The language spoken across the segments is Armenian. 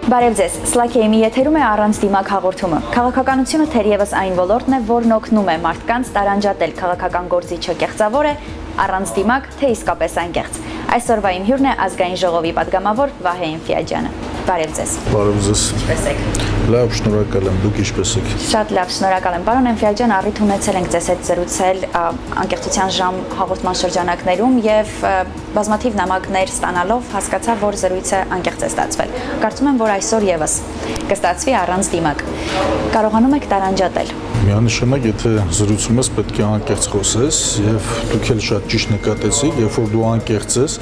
Բարև ձեզ, Սլաքեյմի եթերում է առանց դիմակ հաղորդումը։ Քաղաքականությունը թերևս այն ոլորտն է, որն օգնում է մարդկանց տարանջատել քաղաքական գործիչը կեղծավոր է, առանց դիմակ, թե իսկապես անկեղծ։ Այսօրվա իմ հյուրն է ազգային ժողովի падգամավոր Վահե Էնֆիաջյանը։ Բարև ձեզ։ Բարև ձեզ։ Ինչպե՞ս եք։ Լավ, շնորհակալ եմ, դուք ինչպե՞ս եք։ Շատ լավ, շնորհակալ եմ։ Պարոն Էնֆիաջյան, առիթ ունեցել ենք ձեզ հետ զրուցել անկեղծության ժամ հաղորդման շրջանակներում եւ բազմաթիվ նամակներ ստանալով հասկացա, որ զրույցը անկեղծ է ստացվել։ Կարծում եմ, որ այսօր եւս կստացվի առանց դիմակ։ Կարողանում եք տարանջատել։ Միանշանակ, եթե զրուցում ես, պետք է անկեղծ խոսես եւ դուք էլ շատ ճիշտ նկատեցիք, երբ որ դու անկեղծ ես,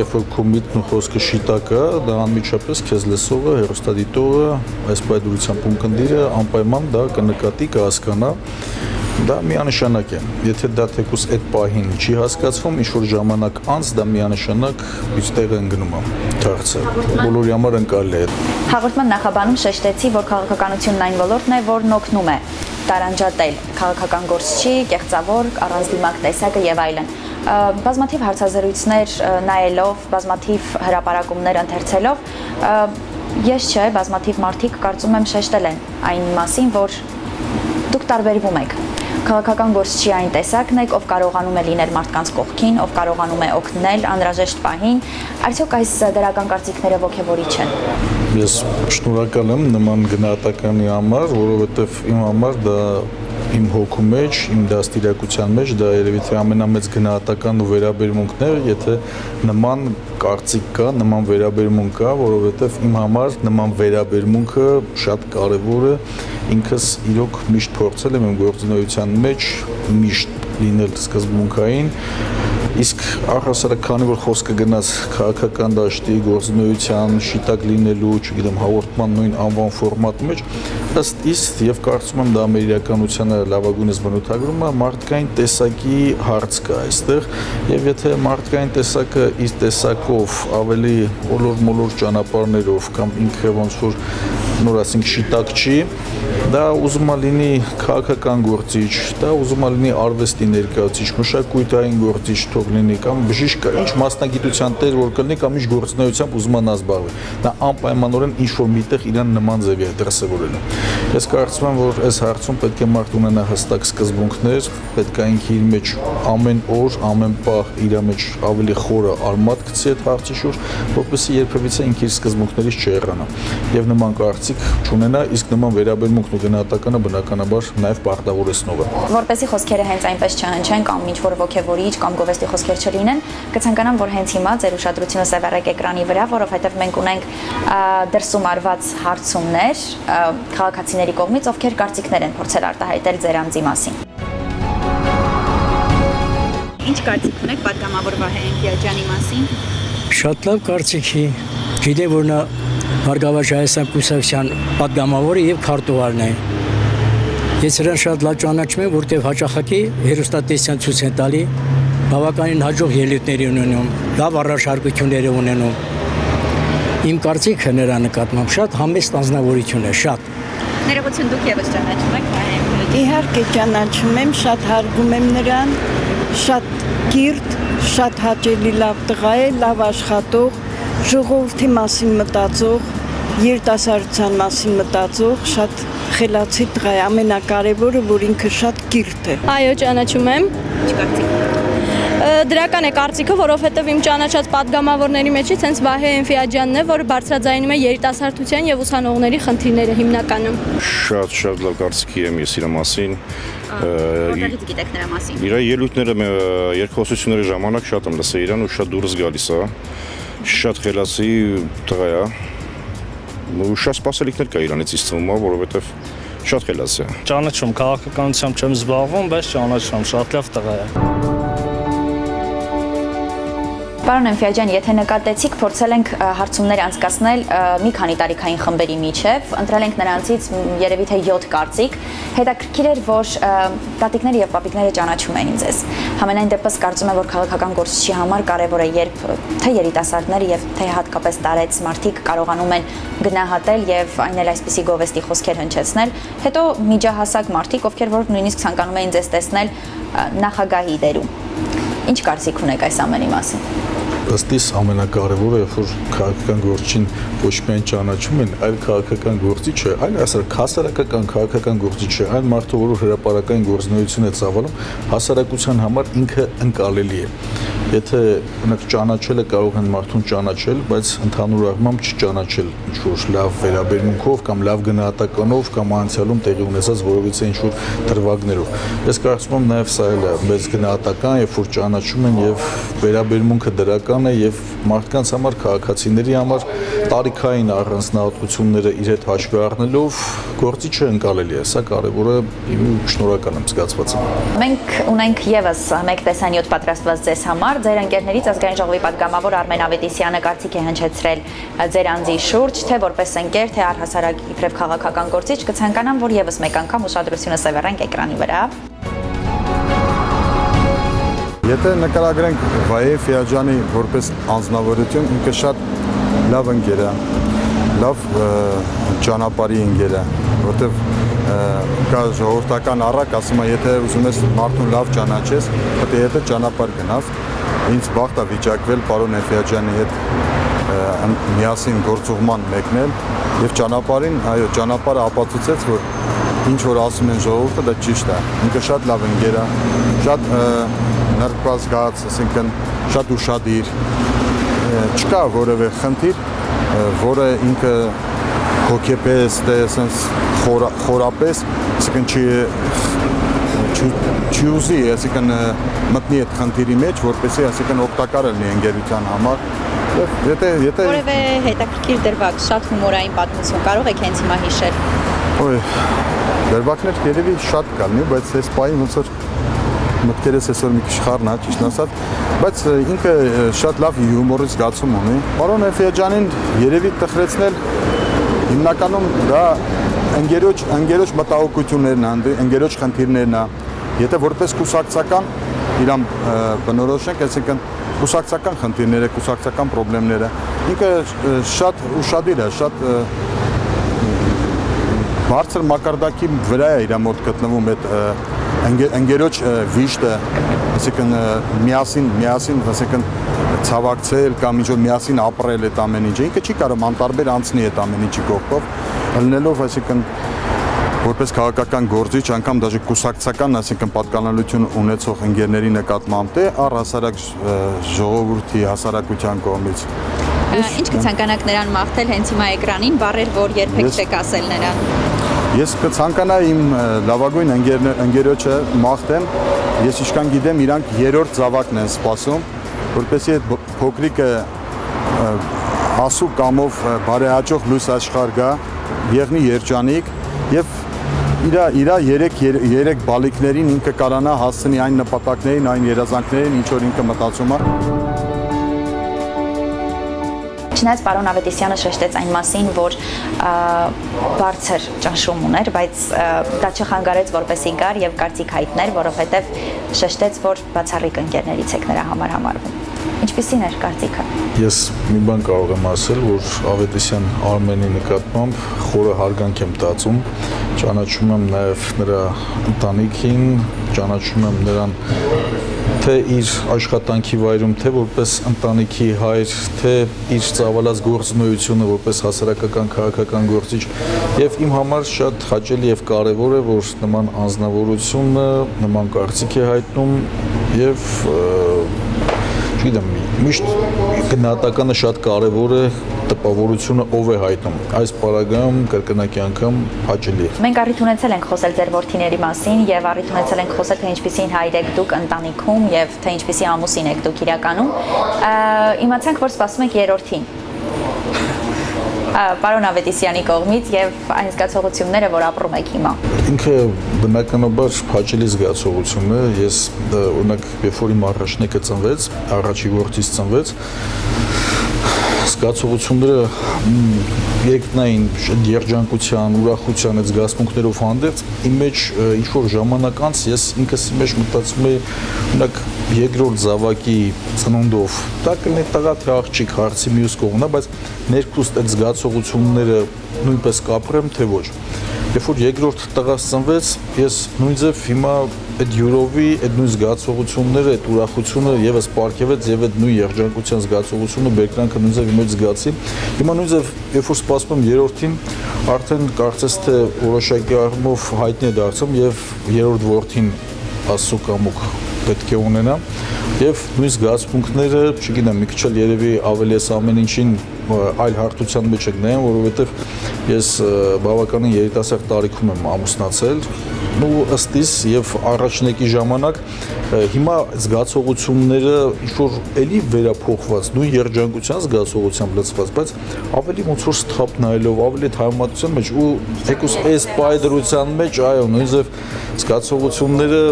երբ որ քո միտքն ու խոսքը շիտակ է, դա անմիջապես քեզ լսողը, հեռուստադիտողը, այս բայդուրությամբ ունկնդիրը անպայման դա կնկատի, կհասկանա։ Դա միանշանակ է։ Եթե դա թեկուզ այդ պահին չի հասկացվում, ինչ-որ ժամանակ անց դա միանշանակ իստեղ է ընկնում է, դարձը։ Բոլորի համար ընկալի է։ Հաղորդման նախաբանում շեշտեցի, որ քաղաքականությունն այն ոլորտն է, որն օգնում է տարանջատել քաղաքական գործչի, կեղծավոր, առանց դիմակ տեսակը եւ այլն։ Բազմաթիվ հարցազրույցներ նայելով, բազմաթիվ հրապարակումներ ընթերցելով, ես չէ, բազմաթիվ մարդիկ կարծում եմ շեշտել են այն մասին, որ դուք տարբերվում եք։ Քաղաքական գործչի այն տեսակն եք, ով կարողանում է լինել մարդկանց կողքին, ով կարողանում է օգնել անհրաժեշտ պահին, արդյոք այս դրական կարծիքները ոգևորիչ են։ Ես շնորհակալ եմ նման գնահատականի համար, որովհետև իմ համար դա իմ հոգու մեջ, իմ դաստիարակության մեջ դա երևի թե ամենամեծ գնահատական ու վերաբերմունքն է, եթե նման կարծիք կա, նման վերաբերմունք կա, որովհետև իմ համար նման վերաբերմունքը շատ կարևոր է, ինքս իրոք միշտ փորձել եմ իմ գործունեության մեջ միշտ լինել սկզբունքային, իսկ առհասարակ քանի որ խոսքը գնաց քաղաքական դաշտի գործունեության, շիտակ լինելու, չգիտեմ, հաղորդման նույն անվան ֆորմատի մեջ, ըստ իս եւ կարծում եմ դա մեր իրականությանը լավագույնս բնութագրում է, մարդկային տեսակի հարց կա այստեղ, եւ եթե մարդկային տեսակը իր տեսակով ավելի օլոր-մոլոր ճանապարհներով կամ ինքը ոնց որ նոր ասենք շիտակ չի, դա ուզում է լինի քաղաքական գործիչ, դա ուզում է լինի արվեստի ներկայացուցիչ, մշակութային գործիչ թող լինի կամ բժիշկ, ինչ մասնագիտության տեր որ կլինի կամ ինչ գործունեությամբ ուզում է զբաղվի։ Դա անպայմանորեն ինչ որ միտեղ իրան նման ձևի է դրսևորելու։ Ես կարծում եմ, որ այս հարցում պետք է մարդ ունենա հստակ սկզբունքներ, պետք է ինքը իր մեջ ամեն օր, ամեն պահ իր մեջ ավելի խորը արմատ գցի այդ հարցի շուրջ, որպեսզի երբևիցե ինքը իր սկզբունքներից չհեռանա։ Եվ նման կարծիք չունենա, իսկ նման վերաբերմունքն ու գնահատականը բնականաբար նաև պարտավորեցնող է։ Որպեսզի խոսքերը հենց այնպես չհնչեն կամ ինչ-որ ոգևորիչ կամ գովեստի խոսքեր չլինեն, կցանկանամ, որ հենց հիմա ձեր ուշադրությունը սևեռեք էկրանի վրա, որովհետև մենք ունենք դրսում արված հարցումներ քաղաքացիների կողմից, ովքեր կարծիքներ են փորձել արտահայտել ձեր անձի մասին։ Ինչ կարծիք ունեք падգամավոր Վահե Էնֆիաջյանի մասին։ Շատ լավ կարծիքի, գիտեմ, որ նա Հարգավաճ Հայաստան կուսակցության падգամավորը եւ քարտուղարն է։ Ես նրան շատ լավ ճանաչում եմ, որտեղ հաճախակի հերոստատեսյան ցույց են տալի, բավականին հաջող ելույթներ ունենում, լավ առաջարկություններ ունենում։ Իմ կարծիքը նրա նկատմամբ շատ համեստ անձնավորություն է, շատ։ Ներողություն, դուք եւս ճանաչում եք Վահե Էնֆիաջյանին։ Իհարկե ճանաչում եմ, շատ հարգում եմ նրան, շատ կիրթ, շատ հաճելի լավ տղա է, լավ աշխատող, ժողովրդի մասին մտածող, երիտասարդության մասին մտածող, շատ խելացի տղա է, ամենակարևորը, որ ինքը շատ կիրթ է։ Այո, ճանաչում եմ։ Ինչ կարծիք։ Դրական է կարծիքը, որովհետև իմ ճանաչած падգամավորների մեջից հենց Վահե Էնֆիաջյանն է, որ բարձրաձայնում է երիտասարդության եւ ուսանողների խնդիրները հիմնականում։ Շատ լավ կարծիքի եմ ես իր մասին։ Որտեղից գիտեք նրա մասին։ Իր ելույթները երկխոսությունների ժամանակ շատ եմ լսել իրան ու շատ դուրս գալիս է։ Շատ խելացի տղա է։ Ու շատ սպասելիքներ կա իրանից ինձ թվում է, որովհետև շատ խելացի է։ Ճանաչում, քաղաքականությամբ չեմ զբաղվում, բայց ճանաչում, շատ լավ տղա է։ Պարոն Էնֆիաջյան, եթե նկատեցիք, փորձել ենք հարցումներ անցկացնել մի քանի տարիքային խմբերի միջև, ընտրել ենք նրանցից երևի թե 7 կարծիք, հետաքրքիր էր, որ տատիկները եւ պապիկները ճանաչում էին ձեզ։ Համենայն դեպս կարծում եմ, որ քաղաքական գործչի համար կարևոր է, երբ թե երիտասարդները եւ թե հատկապես տարեց մարդիկ կարողանում են գնահատել եւ այն էլ այսպիսի գովեստի խոսքեր հնչեցնել, հետո միջահասակ մարդիկ, ովքեր որ նույնիսկ ցանկանում էին ձեզ տեսնել նախագահի դերում։ Ինչ կարծիք ունեք այս ամենի մասին։ ըստիս ամենակարևորը, երբ որ քաղաքական գործին ոչ միայն ճանաչում են, այլ քաղաքական գործիչ է, այլ հասարակական քաղաքական գործիչ է, այն մարդը, որը հրապարակային գործունեություն է ծավալում, հասարակության համար ինքը ընկալելի է։ Եթե ունեք ճանաչելը կարող են մարդուն ճանաչել, բայց ընդհանուր առմամբ չճանաչել ինչ-որ լավ վերաբերմունքով կամ լավ գնահատականով կամ անցյալում տեղի ունեցած որովհետեւ ինչ-որ դրվագներով։ Ես կարծում եմ նաև սա էլ է մեծ գնահատական, երբ որ ճանաչում են եւ վերաբերմունքը դրական է եւ մարդկանց համար, քաղաքացիների համար տարիքային առանձնահատկությունները իր հետ հաշվի առնելով գործիչը ընկալելի է։ Սա կարևոր է, իմ շնորհակալ եմ զգացվածը։ Մենք ունենք եւս մեկ տեսանյութ պատրաստված ձեզ համար։ Ձեր ընկերներից ազգային ժողովի պատգամավոր Արմեն Ավետիսյանը կարծիք է հնչեցրել ձեր անձի շուրջ, թե որպես ընկեր, թե առհասարակ իբրև քաղաքական գործիչ, կցանկանամ, որ եւս մեկ անգամ ուշադրությունը սևեռենք էկրանի վրա։ Եթե նկարագրենք Վահե Ֆիաջյանի որպես անձնավորություն, ինքը շատ լավ ընկեր է, լավ ճանապարհի ընկեր է, որտեղ կա ժողովրդական առակ, ասում է, եթե ուզում ես մարդուն լավ ճանաչես, պետք է եթե ճանապարհ գնաս, ինձ բախտ է վիճակվել պարոն Ֆիաջյանի հետ միասին գործուղման մեկնել եւ ճանապարհին, այո, ճանապարհը ապացուցեց, որ ինչ որ ասում են ժողովուրդը, դա ճիշտ է։ Ինքը շատ լավ ընկեր է, շատ նրբազգաց, ասենքն շատ ուշադիր, չկա որևէ խնդիր, որը ինքը հոգեպես, թե ասենց խորապես, ասենքն չի ուզի, ասենքն մտնի այդ խնդիրի մեջ, որպեսզի ասենքն օգտակար լինի ընկերության համար։ Եթե Որևէ հետաքրքիր դրվագ, շատ հումորային պատմություն կարող եք հենց հիմա հիշել։ Ոյ, դրվագներ երևի շատ կա լինի, բայց այս պահին ոնց որ մտքերս այսօր մի քիչ խառն է, ճիշտ ասած, բայց ինքը շատ լավ հյումորի զգացում ունի։ Պարոն Ֆիաջյանին երևի տխրեցնել հիմնականում դա ընկերոջ մտահոգություններն են, ընկերոջ խնդիրներն է։ Եթե որպես կուսակցական իրան բնորոշենք, այսինքն կուսակցական խնդիրները, կուսակցական խնդիրները, ինքը շատ ուշադիր է, շատ բարձր մակարդակի վրա է իր մոտ գտնվում այդ ընկերոջ վիշտը, այսինքն միասին, այսինքն ցավակցել կամ ինչ-որ միասին ապրել այդ ամեն ինչը, ինքը չի կարող անտարբեր անցնի այդ ամեն ինչի կողքով, ելնելով, այսինքն որպես քաղաքական գործիչ, անգամ դաժե կուսակցական, այսինքն պատկանելություն ունեցող ընկերների նկատմամբ թե առհասարակ ժողովրդի հասարակության կողմից։ Ինչ կցանկանաք նրան մաղթել հենց հիմա էկրանին, բառեր, որ երբեք չեք ասել նրան։ Ես կցանկանայի իմ լավագույն ընկերոջը մաղթեմ, ես ինչքան գիտեմ, իրանք երրորդ զավակն են սպասում, որպեսզի այդ փոքրիկը հասու կամով բարեհաճող լույս աշխարհ գա, եղնի երջանիկ եւ իր երեք բալիկներին ինքը կարանա հասցնի այն նպատակներին, այն երազանքներին, ինչ որ ինքը մտածում է։ Չնայած պարոն Ավետիսյանը շեշտեց այն մասին, որ բարձր ճնշում ուներ, բայց դա չխանգարեց, որպեսզի գար եւ կարծիք հայտներ, որովհետեւ շեշտեց, որ բացառիկ ընկերներից եք նրա համար համարվում։ Ինչպիսին էր կարծիքը։ Ես մի բան կարող եմ ասել, որ Ավետիսյան Արմենի նկատմամբ խորը հարգանք եմ տածում, ճանաչում եմ նաև նրա ընտանիքին, ճանաչում եմ նրան թե իր աշխատանքի վայրում, թե որպես ընտանիքի հայր, թե իր ծավալած գործունեությունը որպես հասարակական քաղաքական գործիչ եւ իմ համար շատ հաճելի եւ կարեւոր է, որ նման անձնավորությունը նման կարծիք է հայտնում եւ չգիտեմ, միշտ գնահատականը շատ կարևոր է, տպավորությունը ով է հայտնում։ Այս պարագայում կրկնակի անգամ հաճելի է։ Մենք առիթ ունեցել ենք խոսել ձեր որդիների մասին եւ առիթ ունեցել ենք խոսել թե ինչպիսին հայր եք դուք ընտանիքում եւ թե ինչպիսի ամուսին եք դուք իրականում։ Իմացանք, որ սպասում եք երրորդին։ Պարոն Ավետիսյանի կողմից եւ այն զգացողությունները, որ ապրում եք հիմա։ Ինքը բնականաբար հաճելի զգացողություն է։ Ես օրինակ, երբ որ իմ առաջնեկը ծնվեց, առաջի որդիս ծնվեց, զգացողությունները երկնային երջանկության, ուրախության այդ զգացմունքներով հանդերձ իմ մեջ ինչ-որ ժամանակ անց ես ինքս իմ մեջ մտածում էի, օրինակ երկրորդ զավակի ծնունդով, դա կլինի տղա թե աղջիկ, հարցի մյուս կողմն է, բայց ներքուստ այդ զգացողությունները նույնպես կապրեմ, թե ոչ։ Երբ որ երկրորդ տղաս ծնվեց, ես նույնիսկ հիմա այդ յուրովի այդ նույն զգացողությունները, այդ ուրախությունը եւս պարգևեց եւ այդ նույն երջանկության զգացողությունը բերկրանքը նույնիսկ իմ զգացի։ Հիմա նույնիսկ երբ որ սպասում եմ երրորդին, արդեն կարծես թե որոշակի առումով հայտնի է դարձում եւ երրորդ որդին Աստծո կամոք պետք է ունենա եւ նույն զգացմունքները, չգիտեմ, մի քիչ էլ երևի ավելի էս ամեն ինչին այլ հարթության մեջ եք նայում, որովհետեւ ես բավականին երիտասարդ տարիքում եմ ամուսնացել ու ըստ իս եւ առաջնեկի ժամանակ հիմա զգացողությունները ինչ-որ էլի վերափոխված, նույն երջանկության զգացողությամբ լցված, բայց ավելի ոնց որ սթափ նայելով, ավելի թայմատության մեջ ու եկուս այս պայդրության մեջ, այո, նույնիսկ զգացողությունները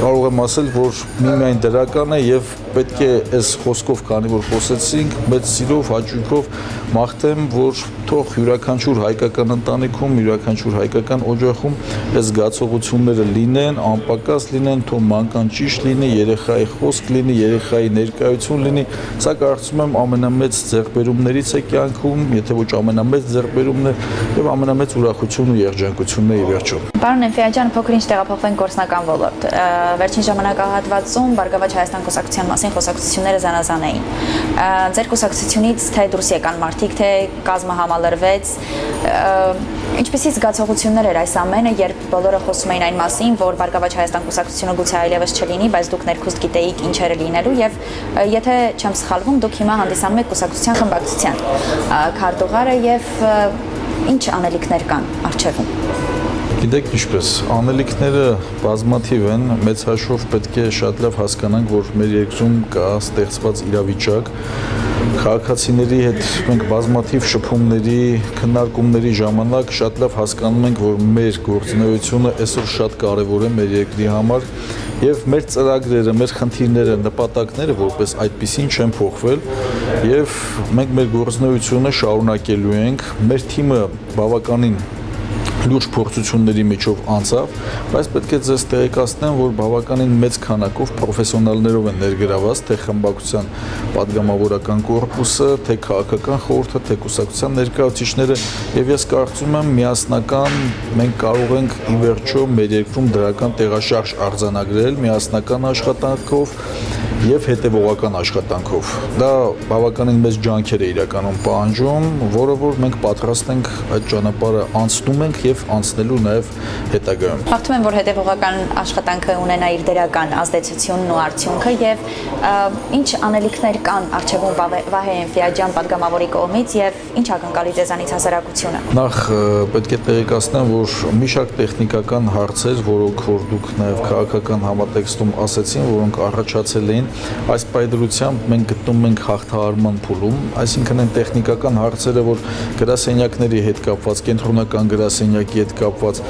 կարող եմ ասել, որ միմիայն դրական է եւ պետք է այս խոսքով, քանի որ խոսեցինք, մեծ սիրով, հաճույքով մաղթեմ, որ թող յուրաքանչյուր հայկական ընտանիքում, յուրաքանչյուր հայկական օջախում այս զգացողությունները լինեն, անպակաս լինեն, թող մանկան ճիշտ լինի, երեխայի խոսք լինի, երեխայի ներկայություն լինի։ Սա կարծում եմ ամենամեծ ձեռքբերումներից է կյանքում, եթե ոչ ամենամեծ ձեռքբերումն է եւ ամենամեծ ուրախությունն ու երջանկությունն է ի վերջո։ Պարոն Էմֆիաջյան, փոքր-ինչ տեղափոխվենք գործնական ոլորտ։ Վերջին ժամանակահատվածում Բարգավաճ Հայաստան կուսակցության մասին խոսակցությունները զանազան էին։ Ձեր կուսակցությունից թե դուրս եկան մարդիկ, թե կազմը համալրվեց, ինչպեսի զգացողություններ էր այս ամենը, երբ բոլորը խոսում էին այն մասին, որ Բարգավաճ Հայաստան կուսակցությունը գուցե այլևս չլինի, բայց դուք ներքուստ գիտեիք ինչ էր լինելու եւ եթե չեմ սխալվում, դուք հիմա հանդիսանում եք կուսակցության խմբակցության քարտուղարը եւ ինչ անելիքներ կան առջևում։ Գիտեք ինչպես, անելիքները բազմաթիվ են, մեծ հաշվով պետք է շատ լավ հասկանանք, որ մեր երկրում կա ստեղծված իրավիճակ, քաղաքացիների հետ մենք բազմաթիվ շփումների, քննարկումների ժամանակ շատ լավ հասկանում ենք, որ մեր գործունեությունը այսօր շատ կարևոր է մեր երկրի համար եւ մեր ծրագրերը, մեր խնդիրները, նպատակները որպես այդպեսին չեն փոխվել եւ մենք մեր գործունեությունը շարունակելու ենք, մեր թիմը բավականին լուրջ փորձությունների միջով անցավ, բայց պետք է ձեզ տեղեկացնեմ, որ բավականին մեծ քանակով պրոֆեսիոնալներով են ներգրաված թե խմբակցության պատգամավորական կորպուսը, թե քաղաքական խորհուրդը, թե կուսակցության ներկայացուցիչները եւ ես կարծում եմ միասնական մենք կարող ենք ի վերջո մեր երկրում դրական տեղաշարժ արձանագրել միասնական աշխատանքով եւ հետեւողական աշխատանքով։ Դա բավականին մեծ ջանքեր է իրականում պահանջում, որը որ մենք պատրաստ ենք այդ ճանապարհը անցնում ենք եւ անցնելու նաեւ հետագայում։ Մաղթում եմ, որ հետեւողական աշխատանքը ունենա իր դրական ազդեցությունն ու արդյունքը եւ ինչ անելիքներ կան առջևում Վահե Էմֆիաջյան պատգամավորի կողմից եւ ինչ ակնկալի ձեզանից հասարակությունը։ Նախ պետք է տեղեկացնեմ, որ մի շարք տեխնիկական հարցեր, որոնք որ դուք նաեւ քաղաքական համատեքստում ասեցին, որոնք առաջացել էին, այս պայդրությամբ մենք գտնում ենք հաղթահարման փուլում, այսինքն այն տեխնիկական հարցերը, որ գրասենյակների հետ կապված, կենտրոնական գրասենյակի հետ կապված,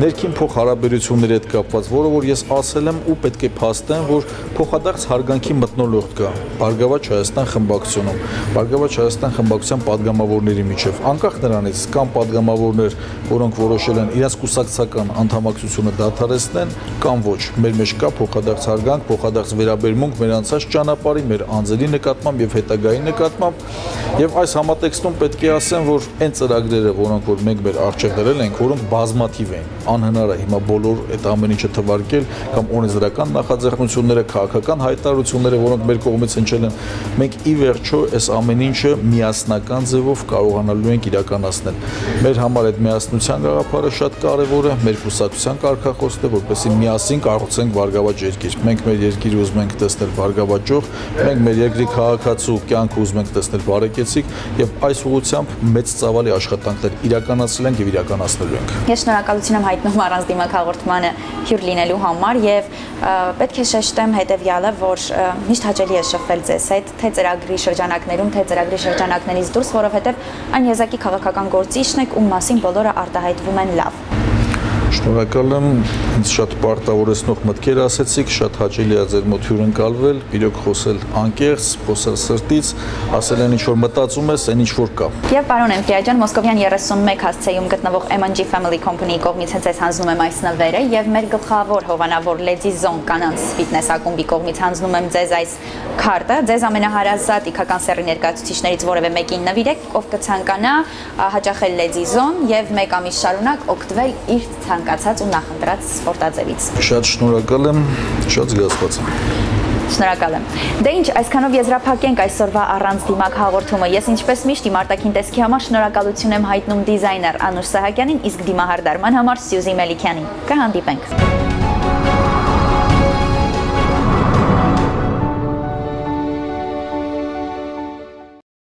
ներքին փոխհարաբերությունների հետ կապված, որը որ ես ասել եմ ու պետք է փաստեմ, որ փոխադարձ հարգանքի մթնոլորտ կա Բարգավաճ Հայաստան խմբակցությունում, Բարգավաճ Հայաստան խմբակցության պատգամավորների միջև, անկախ նրանից կան պատգամավորներ, որոնք որոշել են իրենց կուսակցական անդամակցությունը դադարեցնեն կամ ոչ, մեր մեջ կա փոխադարձ հարգանք, փոխադարձ վերաբերմունք մեր անցած ճանապարհի, մեր անձերի նկատմամբ եւ հետագայի նկատմամբ եւ այս համատեքստում պետք է ասեմ, որ այն ծրագրերը, որոնք որ մենք մեր արժեք դրել ենք, որոնք բազմաթիվ են, անհնար է հիմա բոլոր այդ ամեն ինչը թվարկել կամ օրենսդրական նախաձեռնությունները, քաղաքական հայտարարությունները, որոնք մեր կողմից հնչել են, մենք ի վերջո այս ամեն ինչը միասնական ձևով կարողանալու ենք իրականացնել։ Մեր համար այդ միասնության գաղափարը շատ կարևոր է, մեր կուսակցության կարգախոսն է, որպեսզի միասին կառուցենք բարգավաճ երկիր։ Մենք մեր երկիրը ուզում ենք տեսնել բարգավաճող, մենք մեր երկրի քաղաքացու կյանքը ուզում ենք տեսնել բարեկեցիկ եւ այս ուղղությամբ մեծ ծավալի աշխատանքներ իրականացրել ենք եւ իրականացնելու ենք։ Ես շնորհակալություն եմ հայտնում առանց դիմակ հաղորդմանը հյուր լինելու համար եւ պետք է շեշտեմ հետեւյալը, որ միշտ հաճելի է շփվել ձեզ հետ, թե ծրագրի շրջանակներում, թե ծրագրի շրջանակներից դուրս, որովհետեւ այն եզակի քաղաքական գործիչն եք, ում մասին բոլորը արտահայտվում են լավ։ Շնորհակալ եմ, ինձ շատ պարտավորեցնող մտքեր ասեցիք, շատ հաճելի է ձեր մոտ հյուրընկալվել, իրոք խոսել անկեղծ, խոսել սրտից, ասել այն ինչ որ մտածում ես, այն ինչ որ կա։ Եվ պարոն Էնֆիա ջան, Մոսկովյան 31 հասցեում գտնվող M&G Family Company-ի կողմից հենց հանձնում եմ այս նվերը եւ մեր գլխավոր հովանավոր Lady Zone կանանց ֆիթնես ակումբի կողմից հանձնում եմ ձեզ այս քարտը, ձեզ ամենահարազատ իքական սեռի ներկայացուցիչներից որևէ մեկին նվիրեք, ով կցանկանա հաճախել Lady Zone եւ 1 ամիս շարունակ օգտվել իր ցանկացած ու նախընտրած սպորտաձևից։ Շատ շնորհակալ եմ, շատ զգացված եմ։ Շնորհակալ եմ։ Դե ինչ, այսքանով եզրափակենք այսօրվա առանց դիմակ հաղորդումը։ Ես ինչպես միշտ իմ արտաքին տեսքի համար շնորհակալություն եմ հայտնում դիզայներ Անուշ Սահակյանին, իսկ դիմահարդարման համար Սյուզի Մելիքյանին։ Կհանդիպենք։